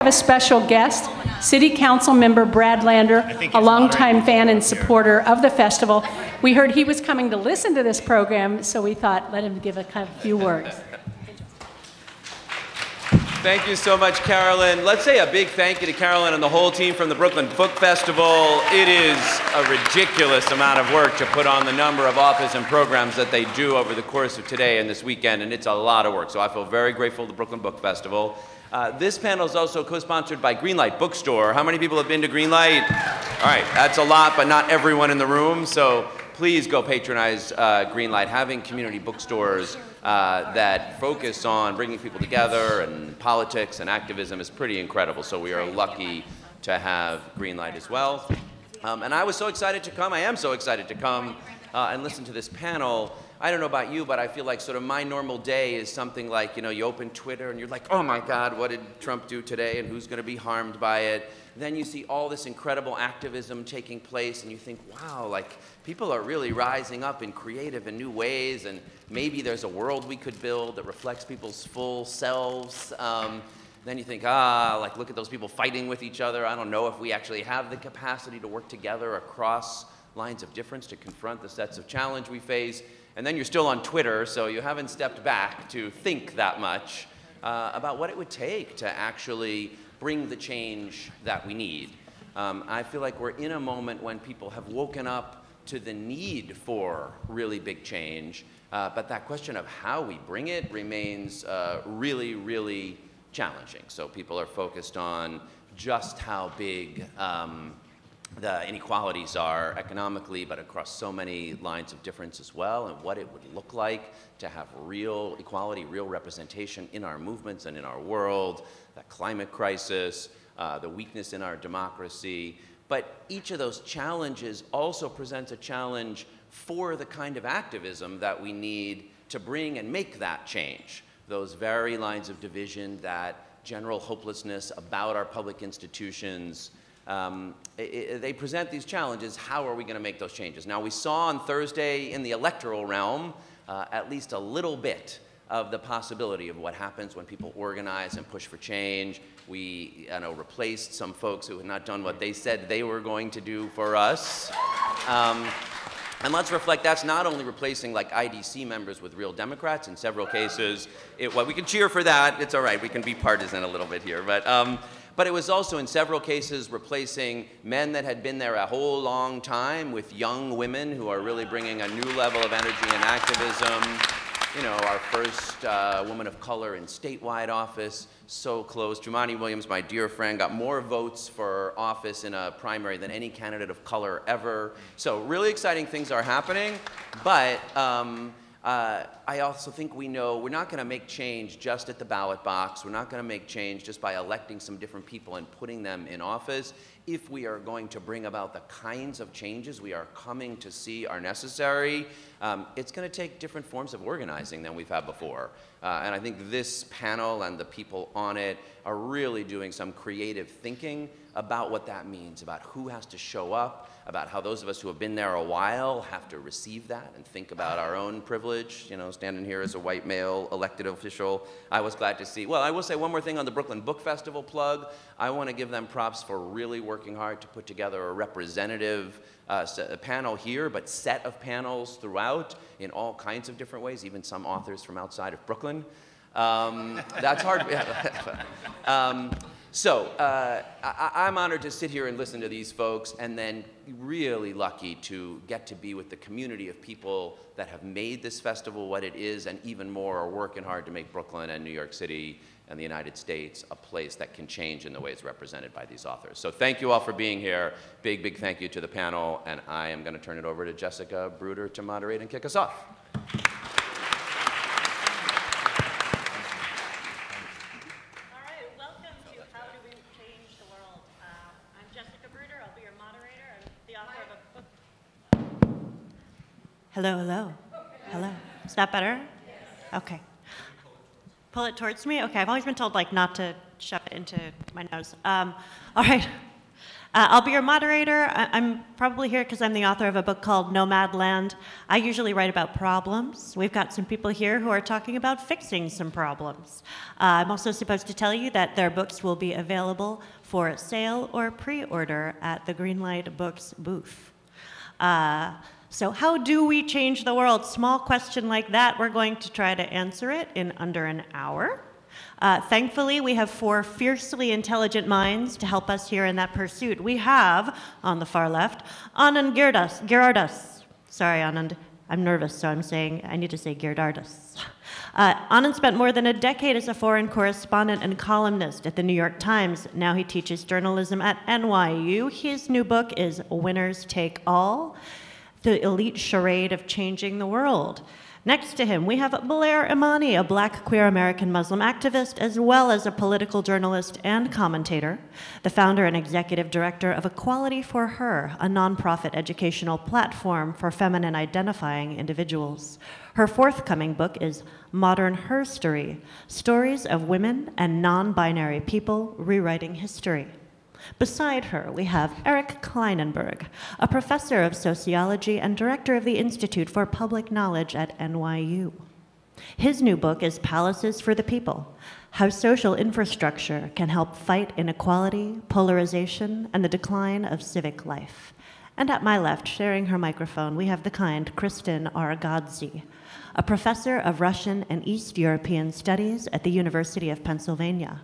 have a special guest, City Council member Brad Lander, a longtime fan and supporter of the festival. We heard he was coming to listen to this program, so we thought let him give a few words. Thank you so much, Carolyn. Let's say a big thank you to Carolyn and the whole team from the Brooklyn Book Festival. It is a ridiculous amount of work to put on the number of offers and programs that they do over the course of today and this weekend, and it's a lot of work. So I feel very grateful to the Brooklyn Book Festival. This panel is also co-sponsored by Greenlight Book Store. How many people have been to Greenlight? All right, that's a lot, but not everyone in the room. So please go patronize Greenlight. Having community bookstores that focus on bringing people together and politics and activism is pretty incredible. So we are lucky to have Greenlight as well. And I was so excited to come. I am so excited to come and listen to this panel. I don't know about you, but I feel like sort of my normal day is something like, you know, you open Twitter and you're like, oh my God, what did Trump do today and who's going to be harmed by it? Then you see all this incredible activism taking place and you think, wow, like people are really rising up in creative and new ways, and maybe there's a world we could build that reflects people's full selves. Then you think, like look at those people fighting with each other. I don't know if we actually have the capacity to work together across lines of difference to confront the sets of challenge we face. And then you're still on Twitter, so you haven't stepped back to think that much about what it would take to actually bring the change that we need. I feel like we're in a moment when people have woken up to the need for really big change, but that question of how we bring it remains really, really challenging. So people are focused on just how big the inequalities are economically, but across so many lines of difference as well, and what it would look like to have real equality, real representation in our movements and in our world, the climate crisis, the weakness in our democracy. But each of those challenges also presents a challenge for the kind of activism that we need to bring and make that change. Those very lines of division, that general hopelessness about our public institutions, they present these challenges. How are we going to make those changes? Now, we saw on Thursday in the electoral realm at least a little bit of the possibility of what happens when people organize and push for change. We replaced some folks who had not done what they said they were going to do for us. And let's reflect, that's not only replacing like IDC members with real Democrats in several cases. Well, we can cheer for that. It's all right. We can be partisan a little bit here. But it was also in several cases replacing men that had been there a whole long time with young women who are really bringing a new level of energy and activism. You know, our first woman of color in statewide office, so close. Jumaane Williams, my dear friend, got more votes for office in a primary than any candidate of color ever. So really exciting things are happening, but I also think we know we're not going to make change just at the ballot box. We're not going to make change just by electing some different people and putting them in office. If we are going to bring about the kinds of changes we are coming to see are necessary, it's going to take different forms of organizing than we've had before. And I think this panel and the people on it are really doing some creative thinking about what that means, about who has to show up, about how those of us who have been there a while have to receive that and think about our own privilege. You know, standing here as a white male elected official, I was glad to see. Well, I will say one more thing on the Brooklyn Book Festival plug. I want to give them props for really working hard to put together a representative panel here, but set of panels throughout in all kinds of different ways, even some authors from outside of Brooklyn. That's hard. So I'm honored to sit here and listen to these folks, and then really lucky to get to be with the community of people that have made this festival what it is, and even more are working hard to make Brooklyn and New York City and the United States a place that can change in the ways represented by these authors. So thank you all for being here. Big, big thank you to the panel, and I am going to turn it over to Jessica Bruder to moderate and kick us off. Hello, hello, hello. Is that better? Okay. Pull it towards me? Okay, I've always been told like not to shove it into my nose. All right. I'll be your moderator. I'm probably here because I'm the author of a book called Nomadland. I usually write about problems. We've got some people here who are talking about fixing some problems. I'm also supposed to tell you that their books will be available for sale or pre-order at the Greenlight Books booth. So how do we change the world? Small question like that. We're going to try to answer it in under an hour. Thankfully, we have 4 fiercely intelligent minds to help us here in that pursuit. We have, on the far left, Anand Giridharadas. Sorry, Anand. I'm nervous, so I need to say Giridharadas. Anand spent more than a decade as a foreign correspondent and columnist at the New York Times. Now he teaches journalism at NYU. His new book is Winners Take All, the elite charade of changing the world. Next to him, we have Blair Imani, a black queer American Muslim activist, as well as a political journalist and commentator, the founder and executive director of Equality for Her, a nonprofit educational platform for feminine identifying individuals. Her forthcoming book is Modern HERstory, Stories of Women and Non-Binary People Rewriting History. Beside her, we have Eric Klinenberg, a professor of sociology and director of the Institute for Public Knowledge at NYU. His new book is Palaces for the People, How Social Infrastructure Can Help Fight Inequality, Polarization, and the Decline of Civic Life. And at my left, sharing her microphone, we have the kind Kristen Ghodsee, a professor of Russian and East European Studies at the University of Pennsylvania.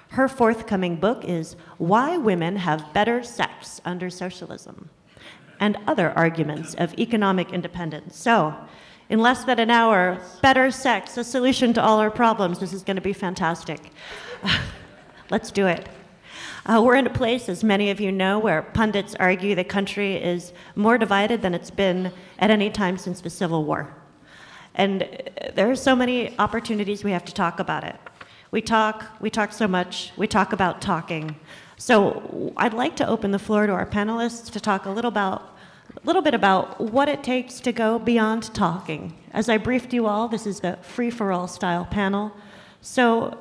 Her forthcoming book is Why Women Have Better Sex Under Socialism, and Other Arguments of Economic Independence. So, in less than an hour, better sex, a solution to all our problems. This is going to be fantastic. Let's do it. We're in a place, as many of you know, where pundits argue the country is more divided than it's been at any time since the Civil War. And there are so many opportunities we have to talk about it. We talk so much, we talk about talking. So I'd like to open the floor to our panelists to talk a little bit about what it takes to go beyond talking. As I briefed you all, this is the free-for-all style panel. So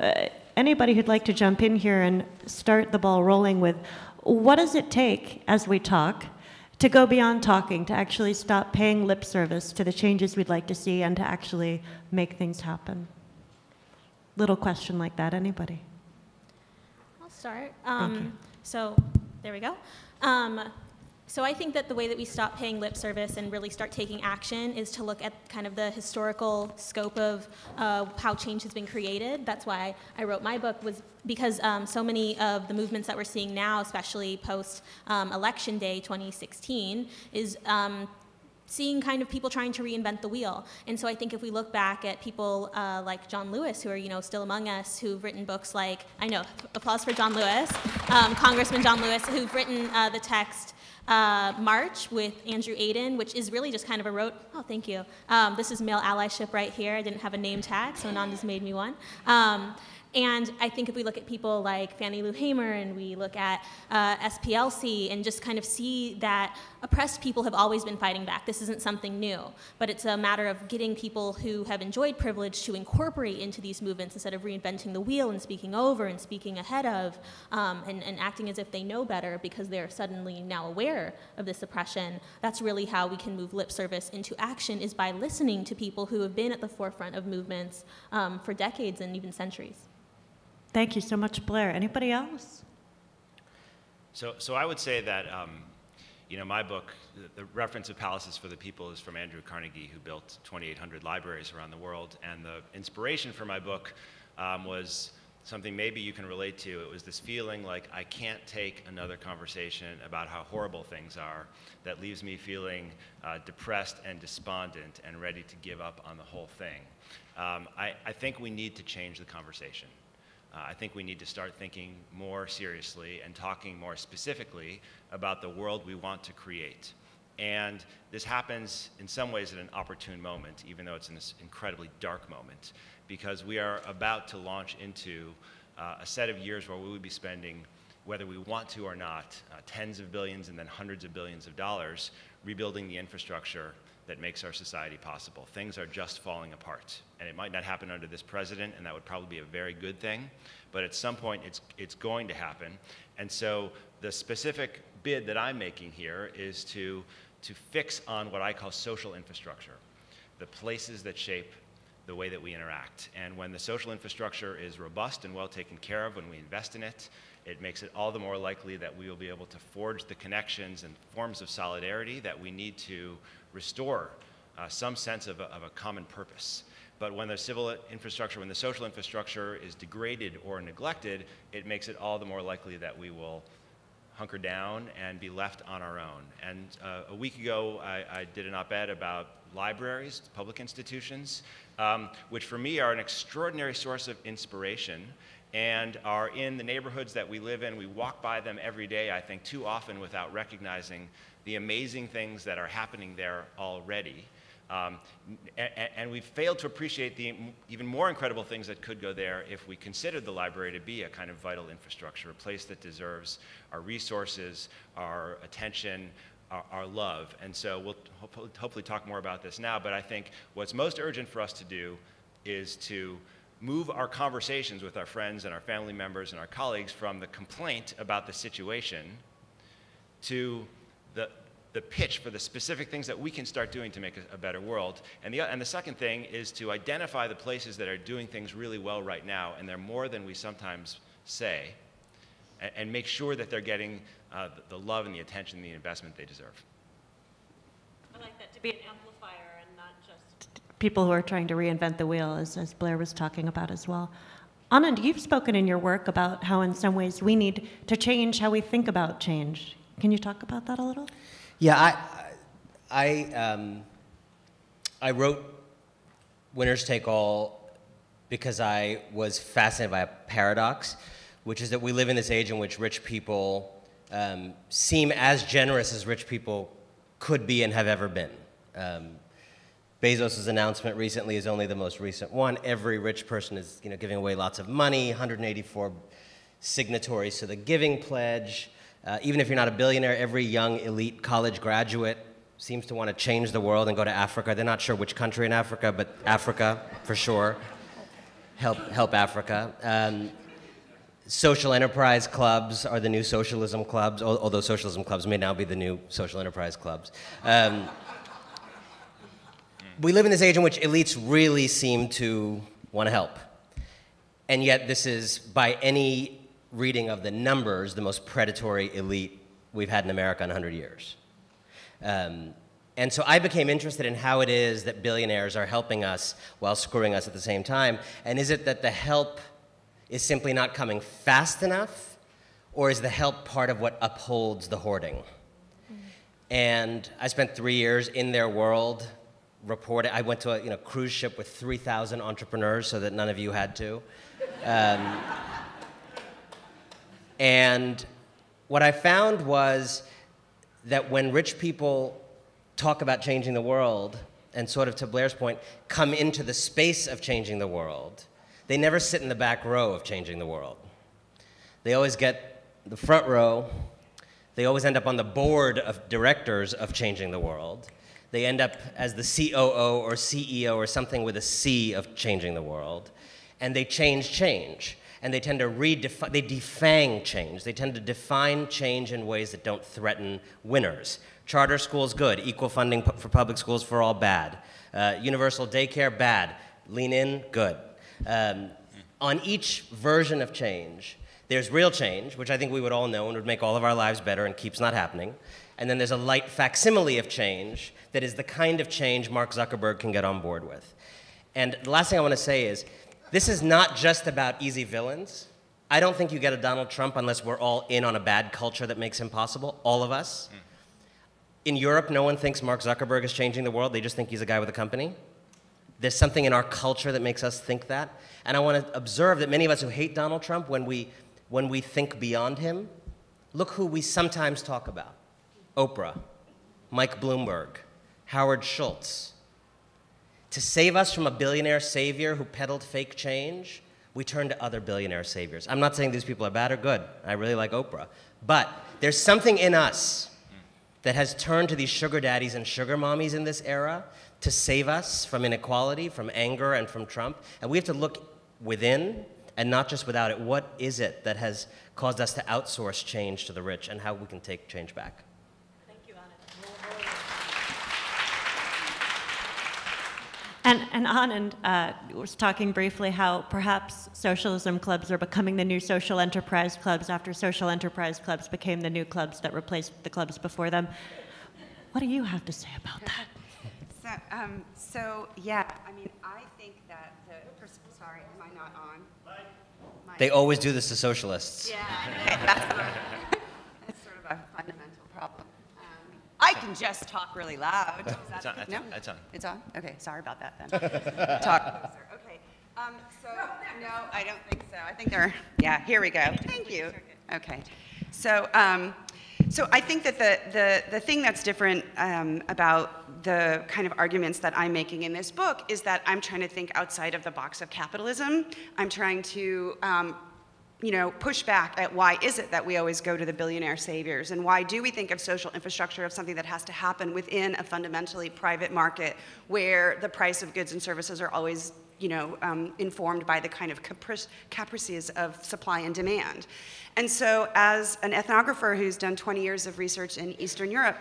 anybody who'd like to jump in here and start the ball rolling with what does it take as we talk to go beyond talking, to actually stop paying lip service to the changes we'd like to see and to actually make things happen? Little question like that, anybody? I'll start. Thank you. So there we go. So I think that the way that we stop paying lip service and really start taking action is to look at kind of the historical scope of how change has been created. That's why I wrote my book, was because so many of the movements that we're seeing now, especially post-election day 2016, is seeing kind of people trying to reinvent the wheel. And so I think if we look back at people like John Lewis, who are still among us, who've written books like, I know, applause for John Lewis, Congressman John Lewis, who've written the text March with Andrew Aiden, which is really just kind of oh, thank you. This is male allyship right here. I didn't have a name tag, so Ananda's made me one. And I think if we look at people like Fannie Lou Hamer and we look at SPLC and just kind of see that oppressed people have always been fighting back. This isn't something new, but it's a matter of getting people who have enjoyed privilege to incorporate into these movements instead of reinventing the wheel and speaking over and speaking ahead of and acting as if they know better because they're suddenly now aware of this oppression. That's really how we can move lip service into action, is by listening to people who have been at the forefront of movements for decades and even centuries. Thank you so much, Blair. Anybody else? So I would say that, my book, the reference of Palaces for the People, is from Andrew Carnegie, who built 2,800 libraries around the world. And the inspiration for my book was something maybe you can relate to. It was this feeling like I can't take another conversation about how horrible things are that leaves me feeling depressed and despondent and ready to give up on the whole thing. I think we need to change the conversation. I think we need to start thinking more seriously and talking more specifically about the world we want to create. And this happens in some ways at an opportune moment, even though it's in this incredibly dark moment, because we are about to launch into a set of years where we will be spending, whether we want to or not, tens of billions and then hundreds of billions of dollars rebuilding the infrastructure that makes our society possible. Things are just falling apart. And it might not happen under this president, and that would probably be a very good thing, but at some point it's going to happen. And so the specific bid that I'm making here is to fix on what I call social infrastructure, the places that shape the way that we interact. And when the social infrastructure is robust and well taken care of, when we invest in it, it makes it all the more likely that we will be able to forge the connections and forms of solidarity that we need to restore some sense of a common purpose. But when the civil infrastructure, when the social infrastructure is degraded or neglected, it makes it all the more likely that we will hunker down and be left on our own. And a week ago, I did an op-ed about libraries, public institutions, which for me are an extraordinary source of inspiration and are in the neighborhoods that we live in. We walk by them every day, I think, too often without recognizing the amazing things that are happening there already. And we've failed to appreciate the even more incredible things that could go there if we considered the library to be a kind of vital infrastructure, a place that deserves our resources, our attention, our love. And so we'll hopefully talk more about this now, but I think what's most urgent for us to do is to move our conversations with our friends and our family members and our colleagues from the complaint about the situation to the pitch for the specific things that we can start doing to make a better world. And the second thing is to identify the places that are doing things really well right now, and they're more than we sometimes say, and make sure that they're getting the love and the attention and the investment they deserve. I like that, to be an amplifier and not just people who are trying to reinvent the wheel, as Blair was talking about as well. Anand, you've spoken in your work about how in some ways we need to change how we think about change. Can you talk about that a little? Yeah, I wrote Winners Take All because I was fascinated by a paradox, which is that we live in this age in which rich people seem as generous as rich people could be and have ever been. Bezos' announcement recently is only the most recent one. Every rich person is giving away lots of money, 184 signatories to the Giving Pledge. Even if you're not a billionaire, every young elite college graduate seems to want to change the world and go to Africa. They're not sure which country in Africa, but Africa for sure. Help Africa. Social enterprise clubs are the new socialism clubs, although socialism clubs may now be the new social enterprise clubs. We live in this age in which elites really seem to want to help. And yet this is, by any reading of the numbers, the most predatory elite we've had in America in 100 years. And so I became interested in how it is that billionaires are helping us while screwing us at the same time. And is it that the help is simply not coming fast enough, or is the help part of what upholds the hoarding? And I spent 3 years in their world reporting. I went to a cruise ship with 3,000 entrepreneurs so that none of you had to. And what I found was that when rich people talk about changing the world, and sort of to Blair's point, come into the space of changing the world, they never sit in the back row of changing the world. They always get the front row. They always end up on the board of directors of changing the world. They end up as the COO or CEO or something with a C of changing the world. And they change. And they tend to they defang change. They tend to define change in ways that don't threaten winners. Charter schools, good. Equal funding for public schools for all, bad. Universal daycare, bad. Lean in, good. On each version of change, there's real change, which I think we would all know and would make all of our lives better and keeps not happening. And then there's a light facsimile of change that is the kind of change Mark Zuckerberg can get on board with. And the last thing I want to say is, this is not just about easy villains. I don't think you get a Donald Trump unless we're all in on a bad culture that makes him possible, all of us. In Europe, no one thinks Mark Zuckerberg is changing the world. They just think he's a guy with a company. There's something in our culture that makes us think that. And I want to observe that many of us who hate Donald Trump, when we think beyond him, look who we sometimes talk about. Oprah, Mike Bloomberg, Howard Schultz. To save us from a billionaire savior who peddled fake change, we turn to other billionaire saviors. I'm not saying these people are bad or good. I really like Oprah. But there's something in us that has turned to these sugar daddies and sugar mommies in this era to save us from inequality, from anger, and from Trump. And we have to look within and not just without it. What is it that has caused us to outsource change to the rich, and how we can take change back? Thank you, Anand. And Anand was talking briefly how perhaps socialism clubs are becoming the new social enterprise clubs after social enterprise clubs became the new clubs that replaced the clubs before them. What do you have to say about that? So yeah, I mean, I think that sorry, am I not on? They always do this to socialists. Yeah, that's sort of a fundamental problem. I can just talk really loud. It's on. No? It's on. It's on? Okay, sorry about that then. Talk closer. Okay. So, no, I don't think so. I think yeah, here we go. Thank you. Okay. So, so I think that the thing that's different about the kind of arguments that I'm making in this book is that I'm trying to think outside of the box of capitalism. I'm trying to push back at why is it that we always go to the billionaire saviors, and why do we think of social infrastructure as something that has to happen within a fundamentally private market where the price of goods and services are always informed by the kind of caprices of supply and demand. And so as an ethnographer who's done 20 years of research in Eastern Europe,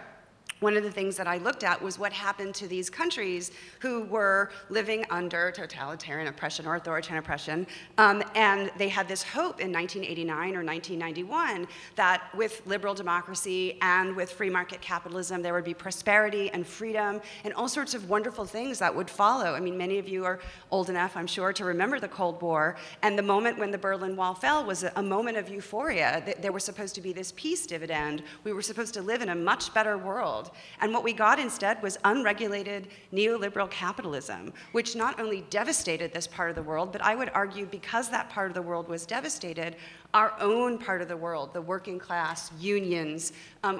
one of the things that I looked at was what happened to these countries who were living under totalitarian oppression or authoritarian oppression, and they had this hope in 1989 or 1991 that with liberal democracy and with free market capitalism, there would be prosperity and freedom and all sorts of wonderful things that would follow. I mean, many of you are old enough, I'm sure, to remember the Cold War, and the moment when the Berlin Wall fell was a moment of euphoria. There was supposed to be this peace dividend. We were supposed to live in a much better world. And what we got instead was unregulated neoliberal capitalism, which not only devastated this part of the world, but I would argue because that part of the world was devastated, our own part of the world, the working class, unions,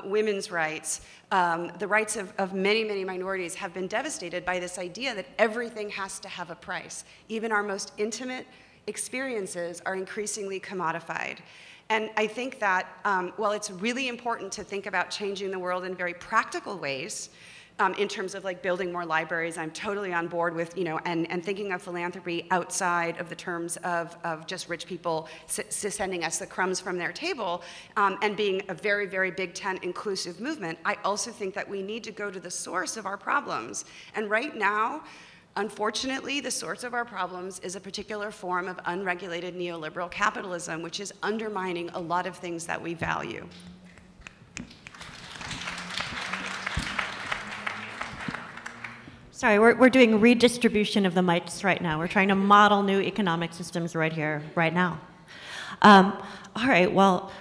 women's rights, the rights of many, many minorities have been devastated by this idea that everything has to have a price. Even our most intimate experiences are increasingly commodified. And I think that while it's really important to think about changing the world in very practical ways, in terms of like building more libraries, I'm totally on board with, and thinking of philanthropy outside of the terms of just rich people sending us the crumbs from their table, and being a very, very big tent inclusive movement. I also think that we need to go to the source of our problems. And right now, unfortunately, the source of our problems is a particular form of unregulated neoliberal capitalism, which is undermining a lot of things that we value. Sorry, we're doing redistribution of the mics right now. We're trying to model new economic systems right here, right now. All right, well,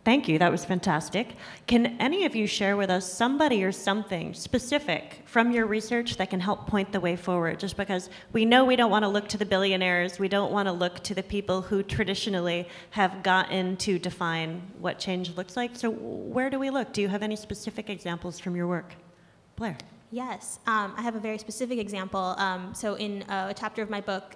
thank you. That was fantastic. Can any of you share with us somebody or something specific from your research that can help point the way forward? Just because we know we don't want to look to the billionaires, we don't want to look to the people who traditionally have gotten to define what change looks like. So where do we look? Do you have any specific examples from your work? Blair. Yes, I have a very specific example. So in a chapter of my book,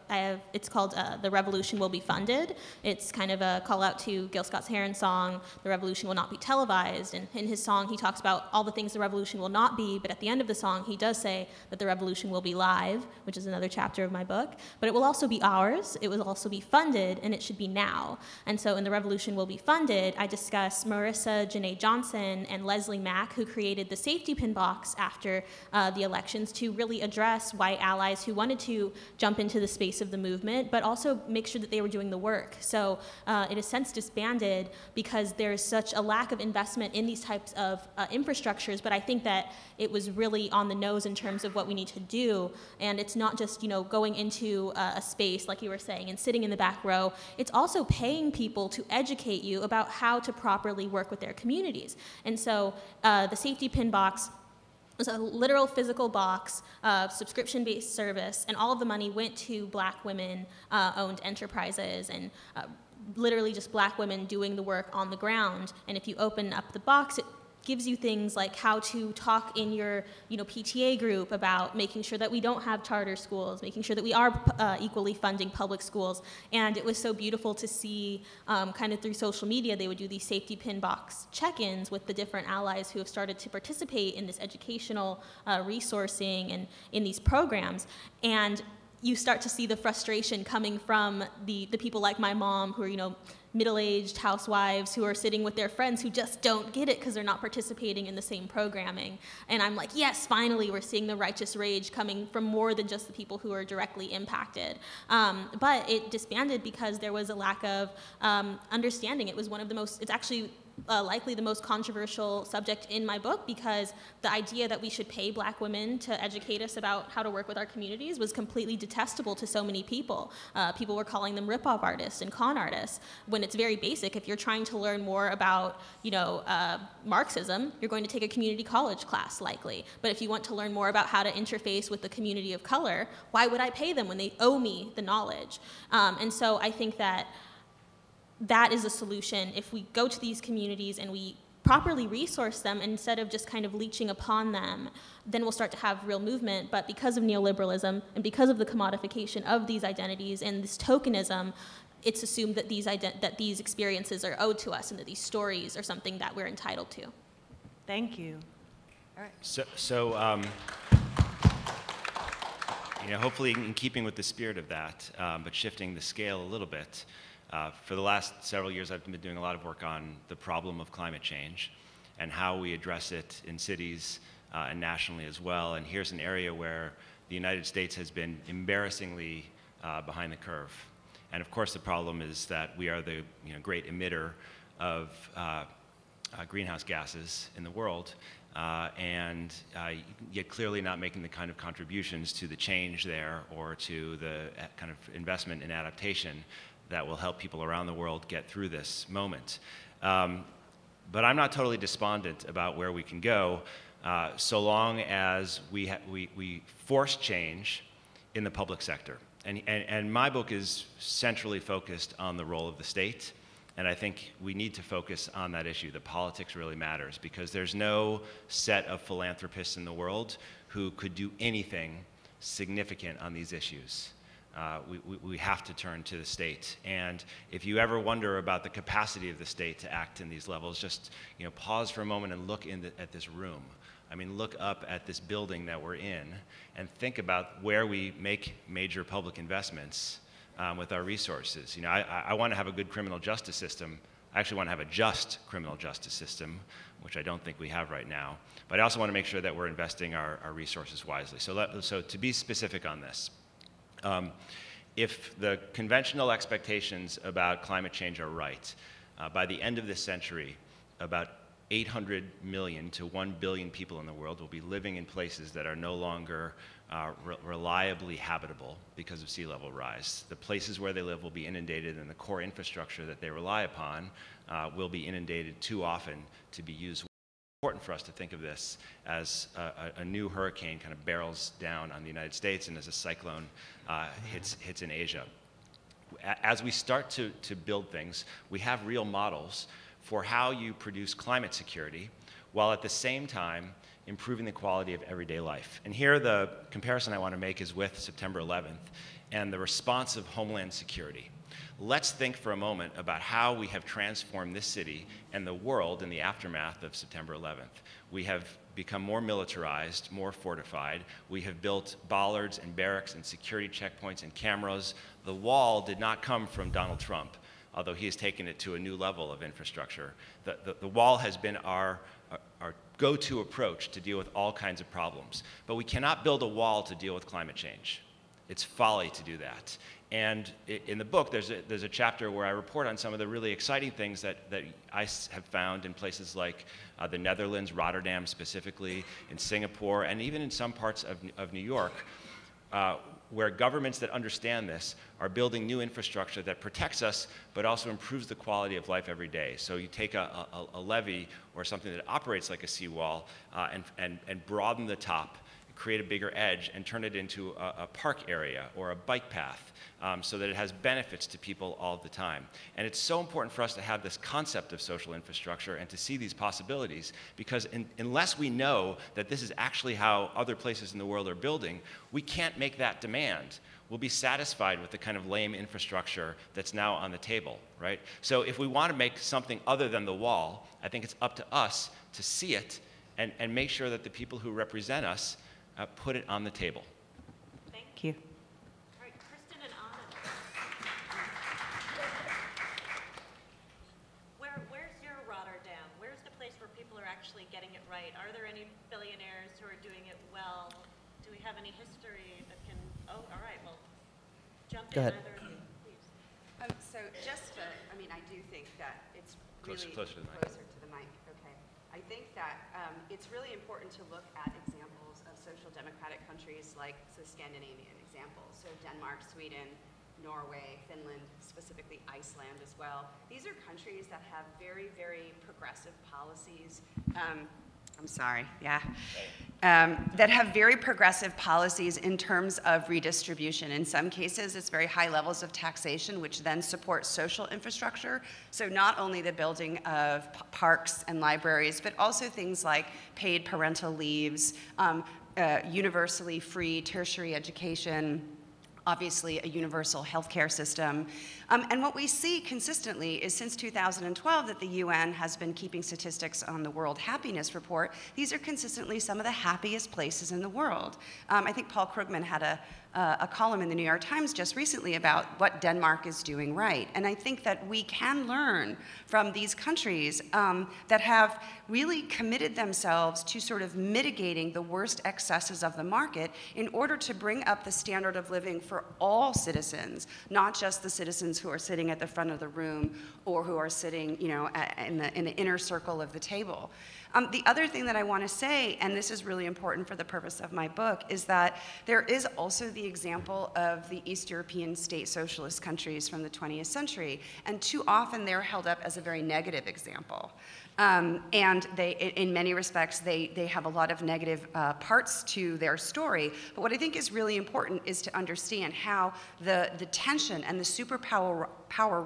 it's called The Revolution Will Be Funded. It's kind of a call out to Gil Scott-Heron's song, The Revolution Will Not Be Televised. And in his song, he talks about all the things the revolution will not be, but at the end of the song, he does say that the revolution will be live, which is another chapter of my book. But it will also be ours, it will also be funded, and it should be now. And so in The Revolution Will Be Funded, I discuss Marissa Janae Johnson and Leslie Mack, who created the safety pin box after the elections to really address white allies who wanted to jump into the space of the movement, but also make sure that they were doing the work. So it has since disbanded because there's such a lack of investment in these types of infrastructures, but I think that it was really on the nose in terms of what we need to do. And it's not just, going into a space, like you were saying, and sitting in the back row. It's also paying people to educate you about how to properly work with their communities. And so the safety pin box was a literal physical box, subscription-based service, and all of the money went to Black women-owned enterprises and literally just Black women doing the work on the ground. And if you open up the box, gives you things like how to talk in your PTA group about making sure that we don't have charter schools, making sure that we are equally funding public schools. And it was so beautiful to see kind of through social media, they would do these safety pin box check-ins with the different allies who have started to participate in this educational resourcing and in these programs. And you start to see the frustration coming from the people like my mom who are, middle-aged housewives who are sitting with their friends who just don't get it because they're not participating in the same programming. And I'm like, yes, finally we're seeing the righteous rage coming from more than just the people who are directly impacted. But it disbanded because there was a lack of understanding. It was one of the most, it's actually likely the most controversial subject in my book, because the idea that we should pay Black women to educate us about how to work with our communities was completely detestable to so many people. People were calling them rip-off artists and con artists, when it's very basic. If you're trying to learn more about, Marxism, you're going to take a community college class, likely. But if you want to learn more about how to interface with the community of color, why would I pay them when they owe me the knowledge? And so I think that is a solution. If we go to these communities and we properly resource them instead of just kind of leeching upon them, then we'll start to have real movement. But because of neoliberalism and because of the commodification of these identities and this tokenism, it's assumed that these experiences are owed to us and that these stories are something that we're entitled to. Thank you. All right. So hopefully in keeping with the spirit of that, but shifting the scale a little bit, for the last several years, I've been doing a lot of work on the problem of climate change and how we address it in cities and nationally as well. And here's an area where the United States has been embarrassingly behind the curve. And of course, the problem is that we are the great emitter of greenhouse gases in the world, and yet clearly not making the kind of contributions to the change there or to the kind of investment in adaptation that will help people around the world get through this moment. But I'm not totally despondent about where we can go, so long as we force change in the public sector. And my book is centrally focused on the role of the state, and I think we need to focus on that issue. The politics really matters, because there's no set of philanthropists in the world who could do anything significant on these issues. We have to turn to the state. And if you ever wonder about the capacity of the state to act in these levels, just pause for a moment and look at this room. I mean, look up at this building that we're in and think about where we make major public investments with our resources. I want to have a good criminal justice system. I actually want to have a just criminal justice system, which I don't think we have right now. But I also want to make sure that we're investing our resources wisely. So to be specific on this, if the conventional expectations about climate change are right, by the end of this century, about 800 million to 1 billion people in the world will be living in places that are no longer reliably habitable because of sea level rise. The places where they live will be inundated, and the core infrastructure that they rely upon will be inundated too often to be used. It's important for us to think of this as a new hurricane kind of barrels down on the United States, and as a cyclone hits in Asia. As we start to build things, we have real models for how you produce climate security while at the same time improving the quality of everyday life. And here the comparison I want to make is with September 11th and the response of Homeland Security. Let's think for a moment about how we have transformed this city and the world in the aftermath of September 11th. We have become more militarized, more fortified. We have built bollards and barracks and security checkpoints and cameras. The wall did not come from Donald Trump, although he has taken it to a new level of infrastructure. The wall has been our go-to approach to deal with all kinds of problems. But we cannot build a wall to deal with climate change. It's folly to do that. And in the book, there's a chapter where I report on some of the really exciting things that I have found in places like the Netherlands, Rotterdam specifically, in Singapore, and even in some parts of New York, where governments that understand this are building new infrastructure that protects us, but also improves the quality of life every day. So you take a levee or something that operates like a seawall and broaden the top, create a bigger edge and turn it into a park area or a bike path so that it has benefits to people all the time. And it's so important for us to have this concept of social infrastructure and to see these possibilities, because unless we know that this is actually how other places in the world are building, we can't make that demand. We'll be satisfied with the kind of lame infrastructure that's now on the table, right? So if we want to make something other than the wall, I think it's up to us to see it and make sure that the people who represent us put it on the table. Thank you. All right, Kristen and Anand. Where's your Rotterdam? Where's the place where people are actually getting it right? Are there any billionaires who are doing it well? Do we have any history that can, oh, all right, well, jump in. Go ahead. Either of you, please. So just to, I mean, I do think that it's really Closer to the mic. closer to the mic. Okay. I think that it's really important to look at examples of social democratic countries like the Scandinavian examples. So Denmark, Sweden, Norway, Finland, specifically Iceland as well. These are countries that have very, very progressive policies. I'm sorry, yeah. That have very progressive policies in terms of redistribution. In some cases, it's very high levels of taxation, which then support social infrastructure. So not only the building of parks and libraries, but also things like paid parental leaves, universally free tertiary education, obviously a universal healthcare system. And what we see consistently is since 2012 that the UN has been keeping statistics on the World Happiness Report. These are consistently some of the happiest places in the world. I think Paul Krugman had a column in the New York Times just recently about what Denmark is doing right. And I think that we can learn from these countries that have really committed themselves to sort of mitigating the worst excesses of the market in order to bring up the standard of living for all citizens, not just the citizens who are sitting at the front of the room or who are sitting, you know, in the inner circle of the table. The other thing that I want to say, and this is really important for the purpose of my book, is that there is also the example of the East European state socialist countries from the 20th century, and too often they're held up as a very negative example. And they, in many respects, they have a lot of negative parts to their story. But what I think is really important is to understand how the tension and the superpower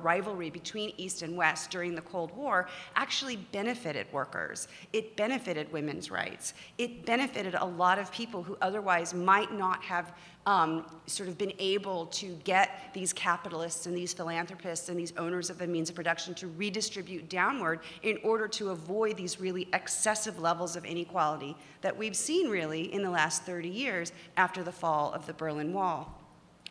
rivalry between East and West during the Cold War actually benefited workers. It benefited women's rights. It benefited a lot of people who otherwise might not have sort of been able to get these capitalists and these philanthropists and these owners of the means of production to redistribute downward in order to avoid these really excessive levels of inequality that we've seen really in the last 30 years after the fall of the Berlin Wall.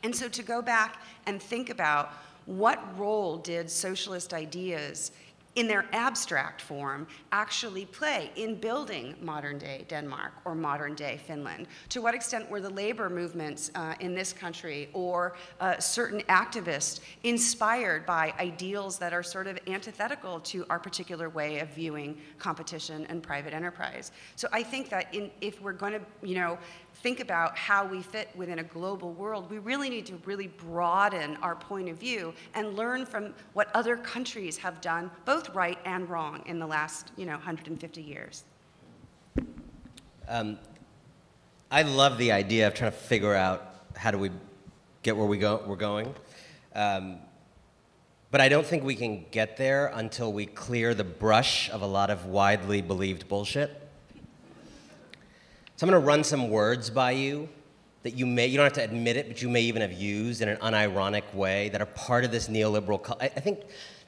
And so to go back and think about what role did socialist ideas in their abstract form actually play in building modern-day Denmark or modern-day Finland? To what extent were the labor movements in this country or certain activists inspired by ideals that are sort of antithetical to our particular way of viewing competition and private enterprise? So I think that if we're going to, you know, think about how we fit within a global world, we really need to really broaden our point of view and learn from what other countries have done, both right and wrong, in the last, you know, 150 years. I love the idea of trying to figure out how do we get where we're going. But I don't think we can get there until we clear the brush of a lot of widely believed bullshit. So I'm going to run some words by you that you don't have to admit it, but you may even have used in an unironic way that are part of this neoliberal. I think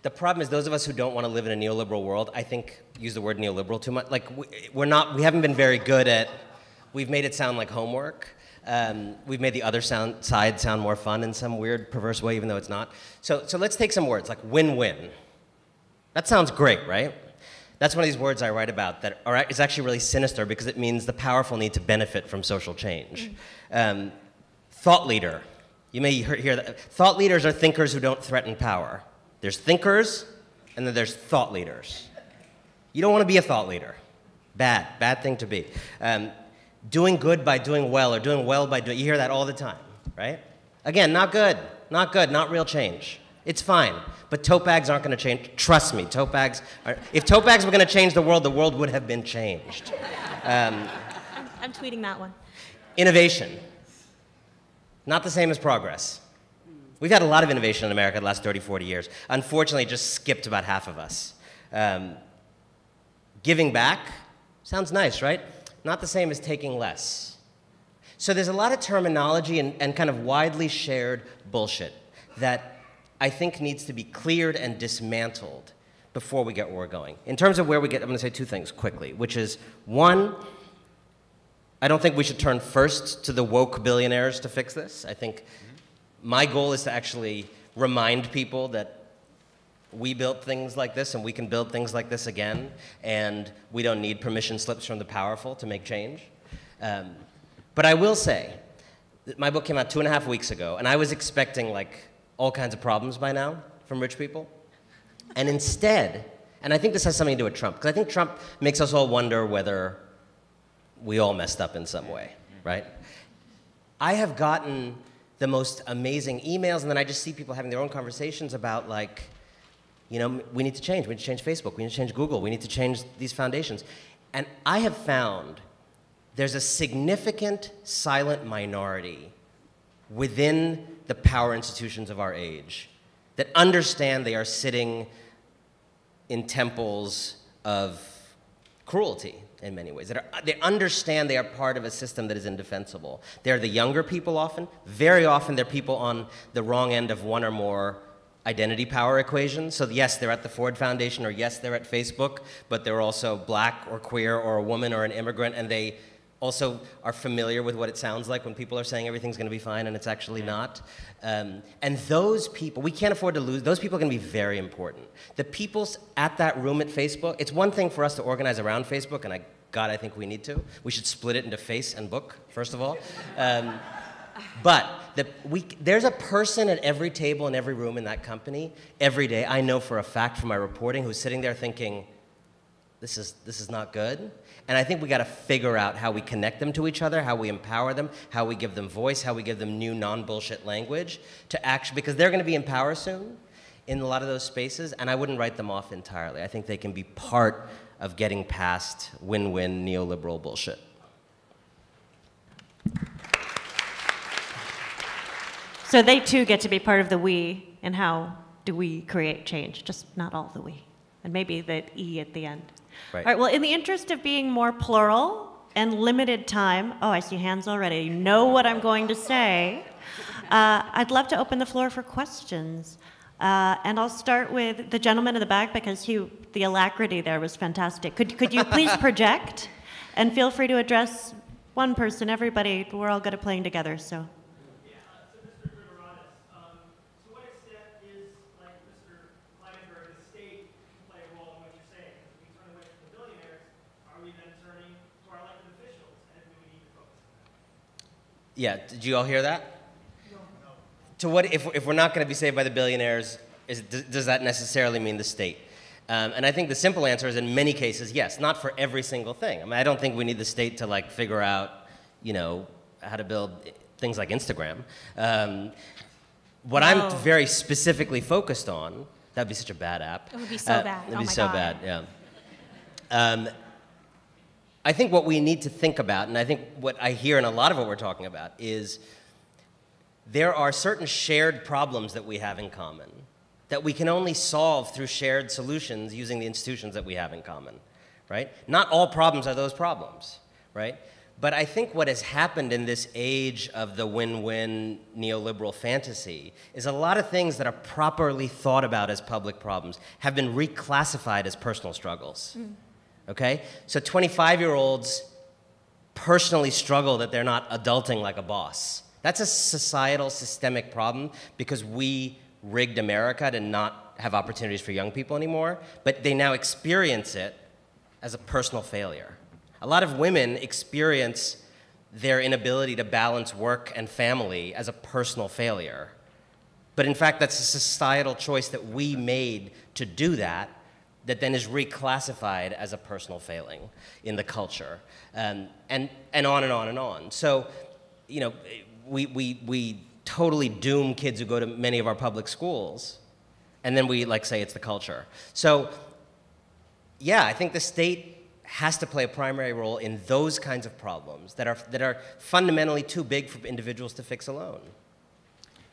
the problem is those of us who don't want to live in a neoliberal world, I think, use the word neoliberal too much. Like, we haven't been very good at, we've made it sound like homework. We've made the other side sound more fun in some weird, perverse way, even though it's not. So let's take some words, like win-win. That sounds great, right? That's one of these words I write about that is actually really sinister because it means the powerful need to benefit from social change. Thought leader. You may hear that. Thought leaders are thinkers who don't threaten power. There's thinkers, and then there's thought leaders. You don't want to be a thought leader. Bad thing to be. Doing good by doing well, or doing well by doing, you hear that all the time, right? Again, not good, not real change. It's fine, but tote bags aren't going to change. Trust me, tote bags are, if tote bags were going to change the world would have been changed. I'm tweeting that one. Innovation. Not the same as progress. We've had a lot of innovation in America the last 30, 40 years. Unfortunately, it just skipped about half of us. Giving back sounds nice, right? Not the same as taking less. So there's a lot of terminology and kind of widely shared bullshit that I think needs to be cleared and dismantled before we get where we're going. In terms of where we get, I'm going to say two things quickly, which is, one, I don't think we should turn first to the woke billionaires to fix this. I think my goal is to actually remind people that we built things like this and we can build things like this again, and we don't need permission slips from the powerful to make change. But I will say that my book came out 2.5 weeks ago, and I was expecting like all kinds of problems by now from rich people. And instead, and I think this has something to do with Trump, because I think Trump makes us all wonder whether we all messed up in some way, right? I have gotten the most amazing emails, and then I just see people having their own conversations about, like, you know, we need to change. We need to change Facebook. We need to change Google. We need to change these foundations. And I have found there's a significant silent minority within the power institutions of our age that understand they are sitting in temples of cruelty in many ways. They understand they are part of a system that is indefensible. They're the younger people often. Very often they're people on the wrong end of one or more identity power equations. So yes, they're at the Ford Foundation, or yes, they're at Facebook, but they're also black or queer or a woman or an immigrant, and they also are familiar with what it sounds like when people are saying everything's going to be fine and it's actually not. And those people, we can't afford to lose. Those people are going to be very important. The people at that room at Facebook, it's one thing for us to organize around Facebook, and God, I think we need to. We should split it into face and book, first of all. But there's a person at every table in every room in that company every day, I know for a fact from my reporting, who's sitting there thinking, this is not good. And I think we got to figure out how we connect them to each other, how we empower them, how we give them voice, how we give them new non-bullshit language to actually, because they're going to be in power soon in a lot of those spaces, and I wouldn't write them off entirely. I think they can be part of getting past win-win neoliberal bullshit. So they too get to be part of the we, and how do we create change? Just not all the we, and maybe the E at the end. Right. All right, well, in the interest of being more plural and limited time, oh, I see hands already. You know what I'm going to say. I'd love to open the floor for questions. And I'll start with the gentleman in the back, because the alacrity there was fantastic. Could you please project? And feel free to address one person, everybody. We're all good at playing together, so. Yeah, so Mr. Giridharadas, to what extent is, like Mr. Klinenberg, the state can play a role in what you're saying? If we turn away from the billionaires, are we then turning to our elected officials? And do we need to focus on that? Yeah, did you all hear that? To what, if we're not going to be saved by the billionaires, does that necessarily mean the state? And I think the simple answer is, in many cases, yes. Not for every single thing. I mean, I don't think we need the state to, like, figure out, you know, how to build things like Instagram. What I'm very specifically focused on, that'd be such a bad app. It would be so bad. It'd be so bad, yeah. I think what we need to think about, and I think what I hear in a lot of what we're talking about, is there are certain shared problems that we have in common that we can only solve through shared solutions using the institutions that we have in common, right? Not all problems are those problems, right? But I think what has happened in this age of the win-win neoliberal fantasy is a lot of things that are properly thought about as public problems have been reclassified as personal struggles, okay? So 25-year-olds personally struggle that they're not adulting like a boss. That's a societal, systemic problem because we rigged America to not have opportunities for young people anymore, but they now experience it as a personal failure. A lot of women experience their inability to balance work and family as a personal failure. But in fact, that's a societal choice that we made to do that then is reclassified as a personal failing in the culture, and on and on and on. So, you know, we totally doom kids who go to many of our public schools, and then we, like, say it's the culture. So, yeah, I think the state has to play a primary role in those kinds of problems that are fundamentally too big for individuals to fix alone.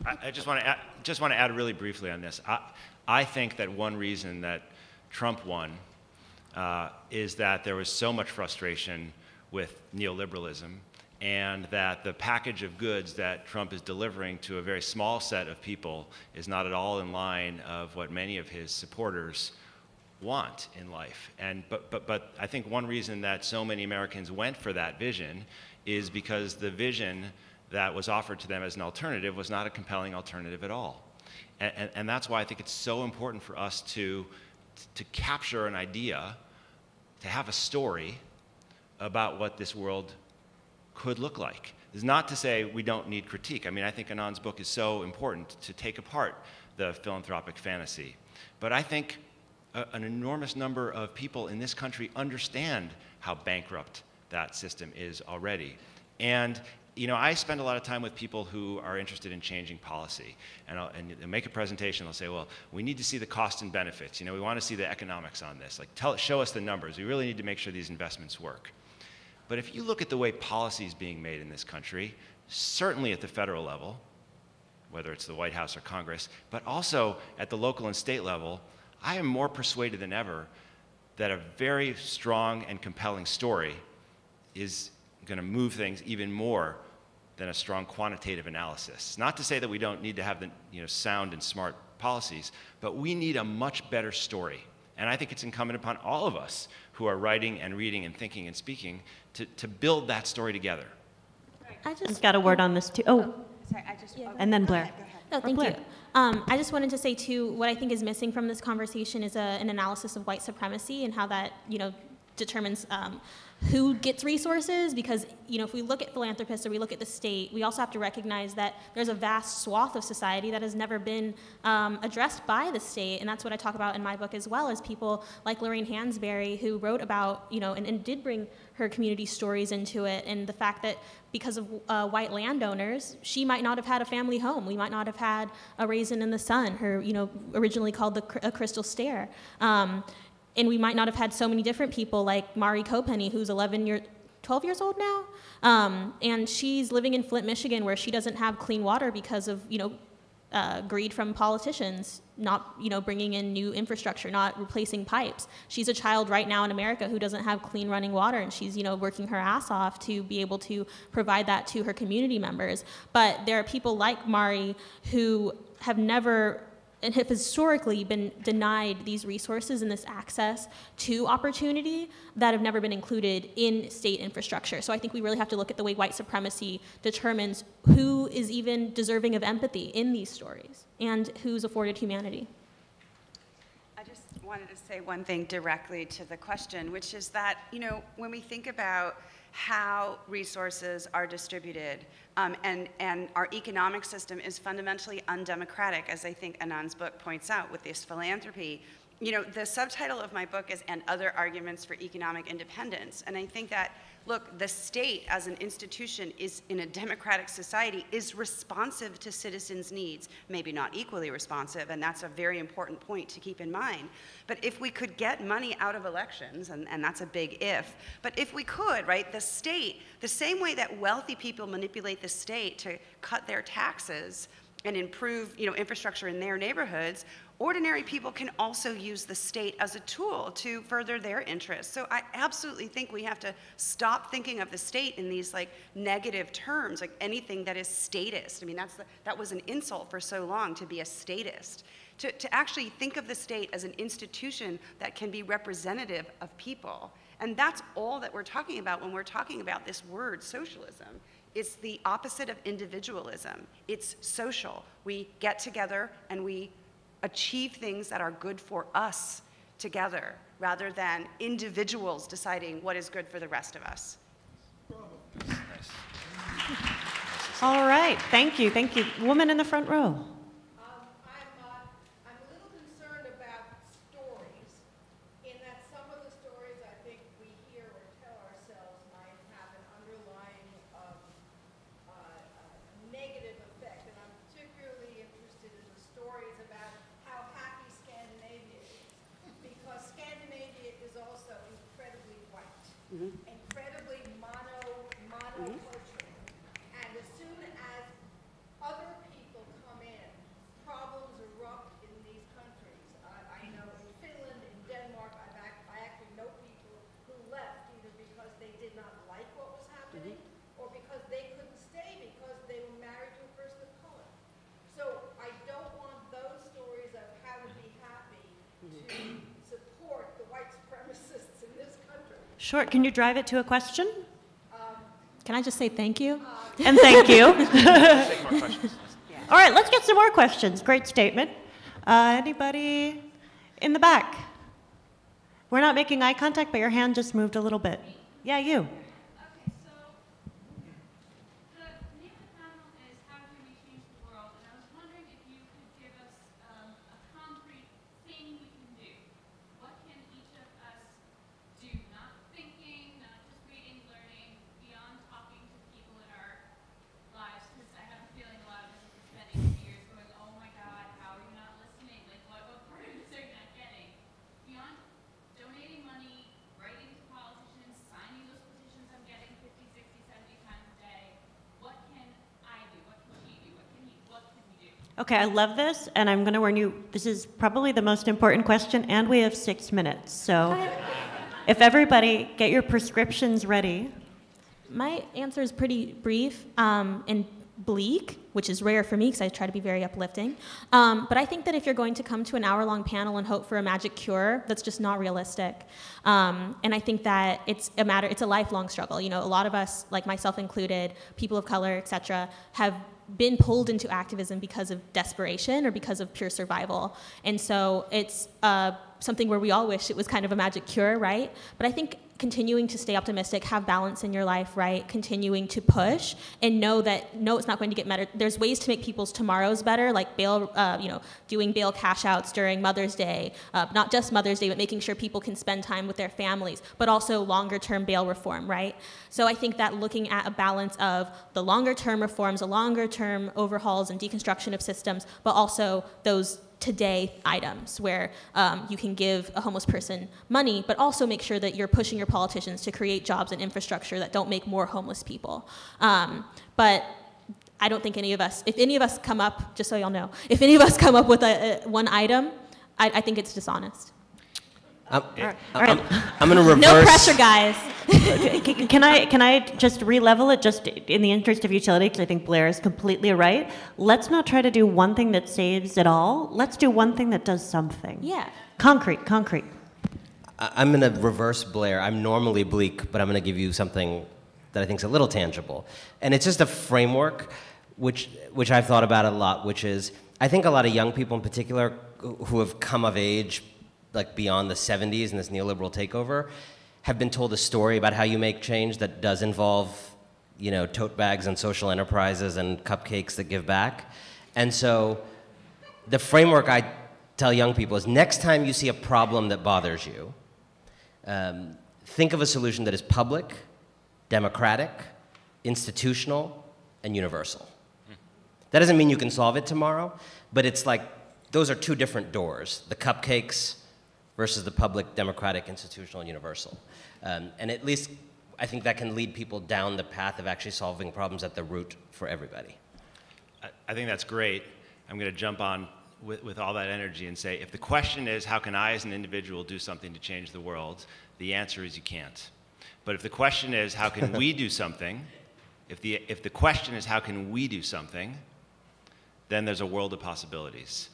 I just want to add really briefly on this. I think that one reason that Trump won is that there was so much frustration with neoliberalism, and that the package of goods that Trump is delivering to a very small set of people is not at all in line of what many of his supporters want in life. But I think one reason that so many Americans went for that vision is because the vision that was offered to them as an alternative was not a compelling alternative at all. And that's why I think it's so important for us to capture an idea, to have a story about what this world could look like. It's not to say we don't need critique. I mean, I think Anand's book is so important to take apart the philanthropic fantasy. But I think an enormous number of people in this country understand how bankrupt that system is already. And you know, I spend a lot of time with people who are interested in changing policy, and they'll make a presentation. They'll say, "Well, we need to see the cost and benefits. You know, we want to see the economics on this. Like, show us the numbers. We really need to make sure these investments work." But if you look at the way policy is being made in this country, certainly at the federal level, whether it's the White House or Congress, but also at the local and state level, I am more persuaded than ever that a very strong and compelling story is going to move things even more than a strong quantitative analysis. Not to say that we don't need to have the sound and smart policies, but we need a much better story. And I think it's incumbent upon all of us who are writing and reading and thinking and speaking to build that story together. I just got a word on this too. Oh, sorry, and then Blair. No, thank you. I just wanted to say too, what I think is missing from this conversation is an analysis of white supremacy and how that determines who gets resources, because if we look at philanthropists or we look at the state, we also have to recognize that there's a vast swath of society that has never been addressed by the state, and that's what I talk about in my book as well, as people like Lorraine Hansberry, who wrote about and did bring her community stories into it, and the fact that because of white landowners, she might not have had a family home. We might not have had a Raisin in the Sun, her originally called a Crystal Stair. And we might not have had so many different people like Mari Kopenny, who's 12 years old now, and she's living in Flint, Michigan, where she doesn't have clean water because of greed from politicians, not bringing in new infrastructure, not replacing pipes. She's a child right now in America who doesn't have clean running water, and she's working her ass off to be able to provide that to her community members. But there are people like Mari who have never and have historically been denied these resources and this access to opportunity that have never been included in state infrastructure. So I think we really have to look at the way white supremacy determines who is even deserving of empathy in these stories and who's afforded humanity. I just wanted to say one thing directly to the question, which is that, when we think about how resources are distributed, and our economic system is fundamentally undemocratic, as I think Anand's book points out with this philanthropy. The subtitle of my book is "And Other Arguments for Economic Independence," and I think that, look, the state as an institution is, in a democratic society, is responsive to citizens' needs, maybe not equally responsive, and that's a very important point to keep in mind. But if we could get money out of elections, and that's a big if, but if we could, right, the state, the same way that wealthy people manipulate the state to cut their taxes and improve, infrastructure in their neighborhoods, ordinary people can also use the state as a tool to further their interests. So I absolutely think we have to stop thinking of the state in these negative terms, like anything that is statist. I mean, that was an insult for so long, to be a statist. To actually think of the state as an institution that can be representative of people. And that's all that we're talking about when we're talking about this word socialism. It's the opposite of individualism. It's social. We get together and we achieve things that are good for us together, rather than individuals deciding what is good for the rest of us. Nice. All right, thank you. Woman in the front row. I'm a little concerned about stories, in that some of the stories I think we hear or tell ourselves might have an underlying negative effect. And I'm particularly interested in the stories about how happy Scandinavia is, because Scandinavia is also incredibly white. called Courtroom. And as soon as other people come in, problems erupt in these countries. I know in Finland, in Denmark, I actually know people who left either because they did not like what was happening or because they couldn't stay because they were married to a person of color. So I don't want those stories of how to be happy to support the white supremacists in this country. Sure. Can you drive it to a question? Can I just say thank you? And thank you. Take more questions. All right, let's get some more questions. Great statement. Anybody in the back? We're not making eye contact, but your hand just moved a little bit. Yeah, you. Okay, so the name of the panel is How Do We Change the World? And I was wondering if you could give us a concrete thing we can do. What can each of us do? Not thinking, not just reading, learning, beyond talking to people in our lives. Because I have a feeling a lot of us are spending years going, oh my God, how are you not listening? Like, what part of this are you not getting? Beyond donating money, writing to politicians, signing those petitions I'm getting 50, 60, 70 times a day, what can I do? What can we do? What can we do? Okay, I love this, and I'm going to warn you, this is probably the most important question, and we have 6 minutes. So if everybody, get your prescriptions ready. My answer is pretty brief and bleak, which is rare for me because I try to be very uplifting. But I think that if you're going to come to an hour-long panel and hope for a magic cure, that's just not realistic. And I think that it's a lifelong struggle. You know, a lot of us, like myself included, people of color, et cetera, have been pulled into activism because of desperation or because of pure survival. And so it's something where we all wish it was kind of a magic cure, right? But I think continuing to stay optimistic, have balance in your life, right? Continuing to push and know that, no, it's not going to get better. There's ways to make people's tomorrows better, like bail, doing bail cash outs during Mother's Day, not just Mother's Day, but making sure people can spend time with their families, but also longer term bail reform, right? So I think that looking at a balance of the longer term reforms, the longer term overhauls and deconstruction of systems, but also those today items where you can give a homeless person money, but also make sure that you're pushing your politicians to create jobs and infrastructure that don't make more homeless people. But I don't think any of us, if any of us come up, just so y'all know, if any of us come up with one item, I think it's dishonest. I'm going to reverse. No pressure, guys. Can I just re-level it just in the interest of utility, because I think Blair is completely right. Let's not try to do one thing that saves it all. Let's do one thing that does something. Yeah. Concrete. I'm going to reverse Blair. I'm normally bleak, but I'm going to give you something that I think is a little tangible. And it's just a framework which I've thought about a lot, which is, I think a lot of young people in particular who have come of age like beyond the 70s and this neoliberal takeover, have been told a story about how you make change that does involve, you know, tote bags and social enterprises and cupcakes that give back. And so the framework I tell young people is next time you see a problem that bothers you, think of a solution that is public, democratic, institutional, and universal. That doesn't mean you can solve it tomorrow, but it's like those are two different doors, the cupcakes versus the public, democratic, institutional, and universal. And at least I think that can lead people down the path of actually solving problems at the root for everybody. I think that's great. I'm going to jump on with all that energy and say, if the question is, how can I as an individual do something to change the world, the answer is you can't. But if the question is, how can we do something, if the question is, how can we do something, then there's a world of possibilities.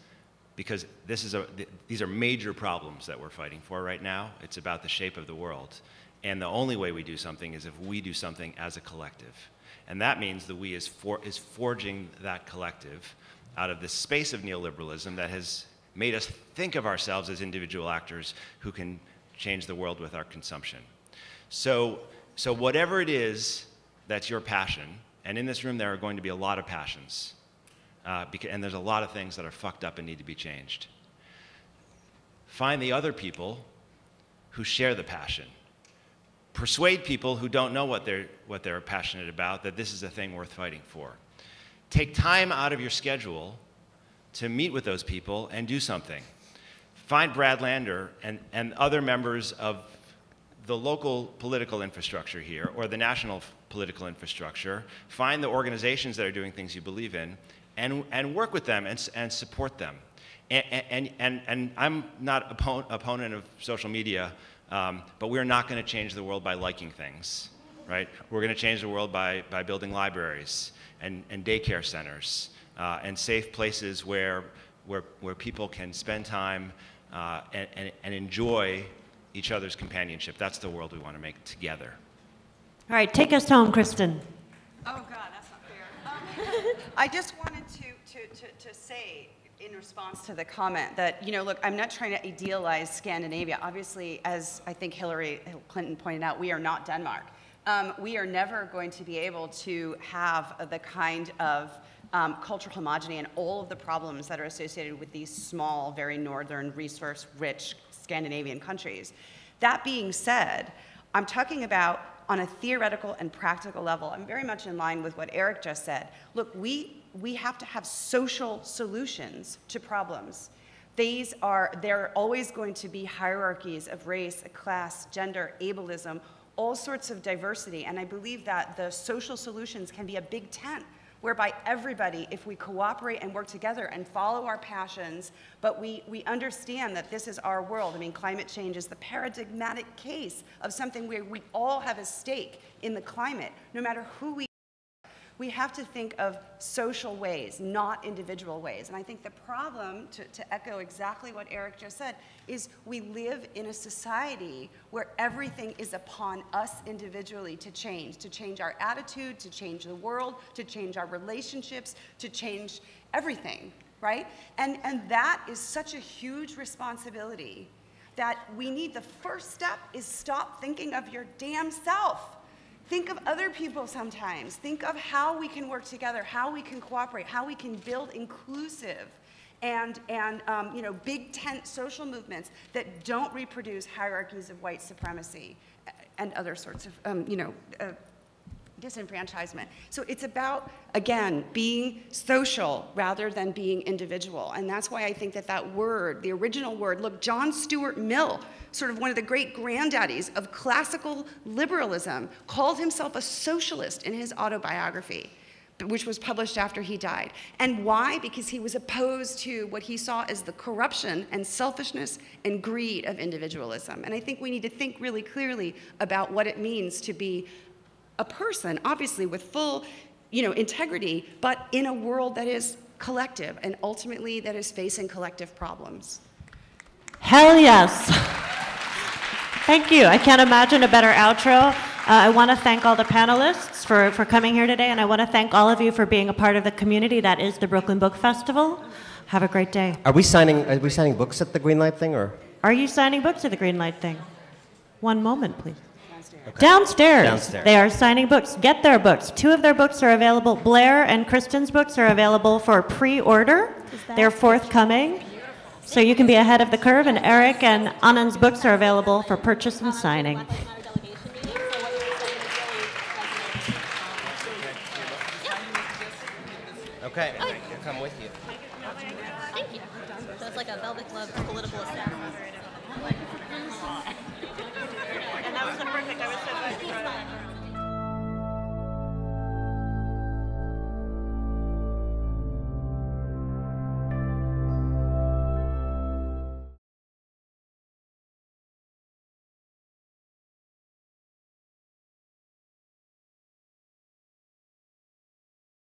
Because these are major problems that we're fighting for right now. It's about the shape of the world. And the only way we do something is if we do something as a collective. And that means the we is forging that collective out of this space of neoliberalism that has made us think of ourselves as individual actors who can change the world with our consumption. So whatever it is that's your passion, and in this room there are going to be a lot of passions, and there's a lot of things that are fucked up and need to be changed. Find the other people who share the passion. Persuade people who don't know what they're passionate about that this is a thing worth fighting for. Take time out of your schedule to meet with those people and do something. Find Brad Lander and other members of the local political infrastructure here or the national political infrastructure, find the organizations that are doing things you believe in, and work with them and support them. And I'm not opponent of social media, but we're not going to change the world by liking things, right? We're going to change the world by building libraries and daycare centers and safe places where people can spend time and enjoy each other's companionship. That's the world we want to make together. All right, take us home, Kristen. Oh, God, that's not fair. I just wanted to say, in response to the comment, that, look, I'm not trying to idealize Scandinavia. Obviously, as I think Hillary Clinton pointed out, we are not Denmark. We are never going to be able to have the kind of cultural homogeneity and all of the problems that are associated with these small, very northern, resource-rich Scandinavian countries. That being said, I'm talking about on a theoretical and practical level. I'm very much in line with what Eric just said. Look, we have to have social solutions to problems. There are always going to be hierarchies of race, class, gender, ableism, all sorts of diversity, and I believe that the social solutions can be a big tent whereby everybody, if we cooperate and work together and follow our passions, but we understand that this is our world. I mean, climate change is the paradigmatic case of something where we all have a stake in the climate, no matter who we are. We have to think of social ways, not individual ways. And I think the problem, to echo exactly what Eric just said, is we live in a society where everything is upon us individually to change our attitude, to change the world, to change our relationships, to change everything, right? And that is such a huge responsibility that we need. The first step is stop thinking of your damn self. Think of other people sometimes. Think of how we can work together, how we can cooperate, how we can build inclusive and big tent social movements that don't reproduce hierarchies of white supremacy and other sorts of, disenfranchisement. So it's about, again, being social rather than being individual. And that's why I think that word, the original word, look, John Stuart Mill, sort of one of the great granddaddies of classical liberalism, called himself a socialist in his autobiography, which was published after he died. And why? Because he was opposed to what he saw as the corruption and selfishness and greed of individualism. And I think we need to think really clearly about what it means to be a person, obviously with full, integrity, but in a world that is collective and ultimately that is facing collective problems. Hell yes. Thank you. I can't imagine a better outro. I want to thank all the panelists for coming here today, and I want to thank all of you for being a part of the community that is the Brooklyn Book Festival. Have a great day. Are we signing books at the Greenlight thing, or? Are you signing books at the Greenlight thing? One moment, please. Okay. Downstairs. They are signing books. Get their books. 2 of their books are available. Blair and Kristen's books are available for pre-order. They're forthcoming. So you can be ahead of the curve. And Eric and Anand's books are available for purchase and signing. Okay. We'll come with you. Thank you. So it's like a velvet glove political establishment. And that was perfect. I was so glad you brought it up.